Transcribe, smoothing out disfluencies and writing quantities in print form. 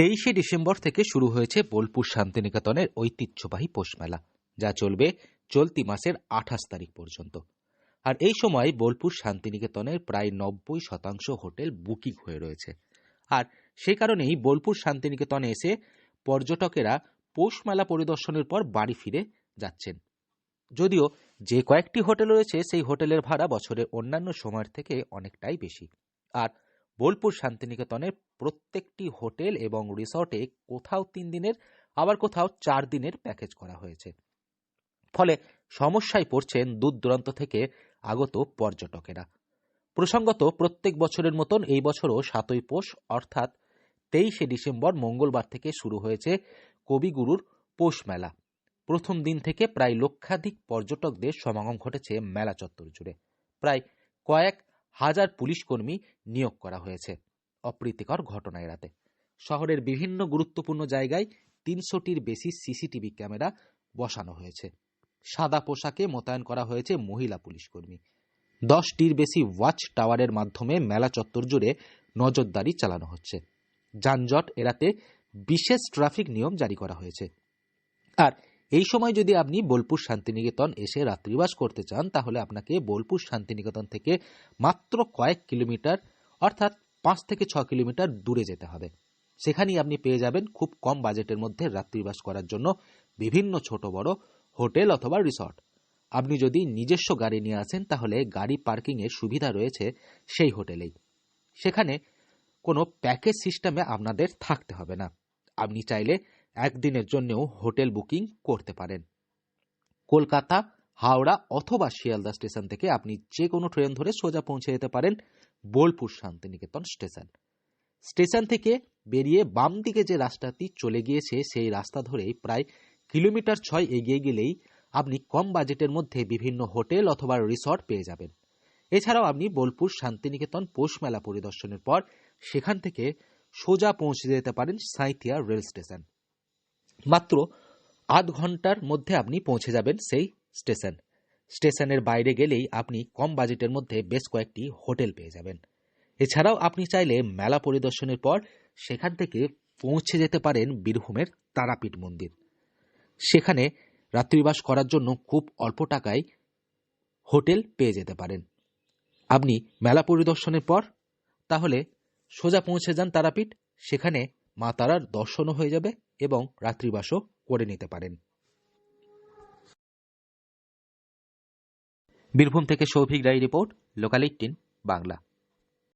23শে December থেকে শুরু হয়েছে বোলপুর শান্তিনিকেতনের ঐতিহ্যবাহী পৌষ মেলা, যা চলবে চলতি মাসের 28 তারিখ পর্যন্ত। আর এই সময় বোলপুর শান্তিনিকেতনের প্রায় 90% হোটেল বুকিং হয়ে রয়েছে। আর সেই কারণেই বোলপুর শান্তিনিকেতনে এসে পর্যটকেরা পৌষ মেলা পরিদর্শনের পর বাড়ি ফিরে যাচ্ছেন। যদিও যে কয়েকটি হোটেল রয়েছে সেই হোটেলের ভাড়া বছরের অন্যান্য সময়ের থেকে অনেকটাই বেশি। আর বোলপুর শান্তিনিকেতনের প্রত্যেকটি হোটেল এবং রিসর্টে কোথাও 3 দিনের আবার কোথাও 4 দিনের প্যাকেজ করা হয়েছে। ফলে সমস্যায় পড়ছেন দূর দূরান্ত থেকে আগত পর্যটকেরা। প্রসঙ্গত, প্রত্যেক বছরের মতন এই বছরও 7ই পৌষ অর্থাৎ 23শে ডিসেম্বর মঙ্গলবার থেকে শুরু হয়েছে কবিগুরুর পৌষ মেলা। প্রথম দিন থেকে প্রায় লক্ষাধিক পর্যটকদের সমাগম ঘটেছে মেলা চত্বর জুড়ে। প্রায় কয়েক হাজার পুলিশ কর্মী নিয়োগ করা হয়েছে অপ্রীতিকর ঘটনা এড়াতে। শহরের বিভিন্ন গুরুত্বপূর্ণ জায়গায় 300টির বেশি সিসিটিভি ক্যামেরা বসানো হয়েছে। সাদা পোশাকে মোতায়েন করা হয়েছে মহিলা পুলিশ কর্মী। 10টির বেশি ওয়াচ টাওয়ারের মাধ্যমে মেলা চত্বর জুড়ে নজরদারি চালানো হচ্ছে। যানজট এড়াতে বিশেষ ট্রাফিক নিয়ম জারি করা হয়েছে। আর এই সময় যদি আপনি বোলপুর শান্তিনিকেতন এসে রাত্রিবাস করতে চান, তাহলে আপনাকে বোলপুর শান্তিনিকেতন থেকে মাত্র কয়েক কিলোমিটার অর্থাৎ 5 থেকে 6 কিলোমিটার দূরে যেতে হবে। সেখানেই আপনি পেয়ে যাবেন খুব কম বাজেটের মধ্যে রাত্রিবাস করার জন্য বিভিন্ন ছোট বড় হোটেল অথবা রিসর্ট। আপনি যদি নিজস্ব গাড়ি নিয়ে আসেন, তাহলে গাড়ি পার্কিং এর সুবিধা রয়েছে সেই হোটেলেই। সেখানে কোনো প্যাকেজ সিস্টেমে আপনাদের থাকতে হবে না। আপনি চাইলে একদিনের জন্যও হোটেল বুকিং করতে পারেন। কলকাতা, হাওড়া অথবা শিয়ালদা স্টেশন থেকে আপনি যে কোনো ট্রেন ধরে সোজা পৌঁছে যেতে পারেন বোলপুর শান্তিনিকেতন স্টেশন। স্টেশন থেকে বেরিয়ে বাম দিকে যে রাস্তাটি চলে গিয়েছে, সেই রাস্তা ধরেই প্রায় কিলোমিটার 6 এগিয়ে গেলেই আপনি কম বাজেটের মধ্যে বিভিন্ন হোটেল অথবা রিসর্ট পেয়ে যাবেন। এছাড়াও আপনি বোলপুর শান্তিনিকেতন পৌষ মেলা পরিদর্শনের পর সেখান থেকে সোজা পৌঁছে যেতে পারেন সাঁইথিয়া রেল স্টেশন। মাত্র আধ ঘন্টার মধ্যে আপনি পৌঁছে যাবেন সেই স্টেশন। স্টেশনের বাইরে গেলেই আপনি কম বাজেটের মধ্যে বেশ কয়েকটি হোটেল পেয়ে যাবেন। এছাড়াও আপনি চাইলে মেলা পরিদর্শনের পর সেখান থেকে পৌঁছে যেতে পারেন বীরভূমের তারাপীঠ মন্দির। সেখানে রাত্রিবাস করার জন্য খুব অল্প টাকায় হোটেল পেয়ে যেতে পারেন। আপনি মেলা পরিদর্শনের পর তাহলে সোজা পৌঁছে যান তারাপীঠ। সেখানে মা তারার দর্শনও হয়ে যাবে এবং রাত্রিবাসও করে নিতে পারেন। বীরভূম থেকে সৌভিক রায় রিপোর্ট, লোকাল 18 বাংলা।